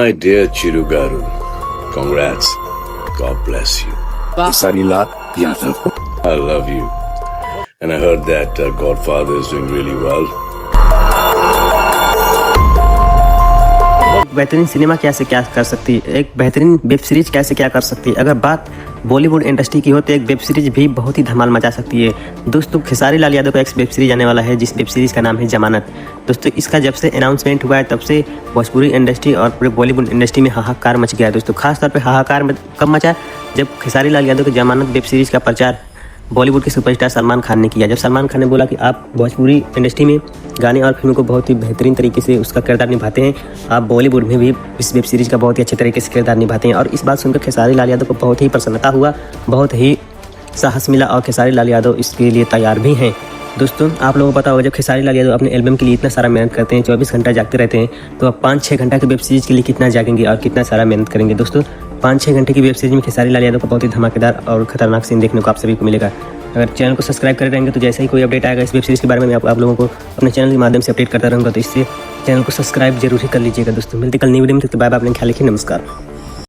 My dear Chiru Garu, congrats. God bless you. Sanila Yadav. I love you. And I heard that Godfather is doing really well. बेहतरीन cinema कैसे क्या कर सकती है, एक बेहतरीन वेब सीरीज कैसे क्या कर सकती है। अगर बात बॉलीवुड इंडस्ट्री की हो तो एक वेब सीरीज भी बहुत ही धमाल मचा सकती है। दोस्तों खेसारी लाल यादव का एक वेब सीरीज आने वाला है जिस वेब सीरीज़ का नाम है जमानत। दोस्तों इसका जब से अनाउंसमेंट हुआ है तब से भोजपुरी इंडस्ट्री और पूरे बॉलीवुड इंडस्ट्री में हाहाकार मच गया है। दोस्तों खासतौर पर हाहाकार कब मचा जब खेसारी लाल यादव की जमानत वेब सीरीज़ का प्रचार बॉलीवुड के सुपरस्टार सलमान खान ने किया। जब सलमान खान ने बोला कि आप भोजपुरी इंडस्ट्री में गाने और फिल्मों को बहुत ही बेहतरीन तरीके से उसका किरदार निभाते हैं, आप बॉलीवुड में भी इस वेब सीरीज़ का बहुत ही अच्छे तरीके से किरदार निभाते हैं। और इस बात सुनकर खेसारी लाल यादव को बहुत ही प्रसन्नता हुआ, बहुत ही साहस मिला और खेसारी लाल यादव इसके लिए तैयार भी हैं। दोस्तों आप लोगों को पता होगा जब खेसारी लाल यादव अपने एल्बम के लिए इतना सारा मेहनत करते हैं, 24 घंटा जागते रहते हैं, तो अब 5-6 घंटा की वेब सीरीज़ के लिए कितना जागेंगे और कितना सारा मेहनत करेंगे। दोस्तों 5-6 घंटे की वेब सीरीज में खेसारी लाल यादव का बहुत ही धमाकेदार और खतरनाक सीन देखने को आप सभी को मिलेगा। अगर चैनल को सब्सक्राइब कर रहेंगे तो जैसे ही कोई अपडेट आएगा इस वेब सीरीज़ के बारे में मैं आप लोगों को अपने चैनल के माध्यम से अपडेट करता रहूँगा, तो इससे चैनल को सब्सक्राइब जरूर ही कर लीजिएगा। दोस्तों मिलते कल नई वीडियो में, तो बाय बाय, अपने ख्याल रखिए, नमस्कार।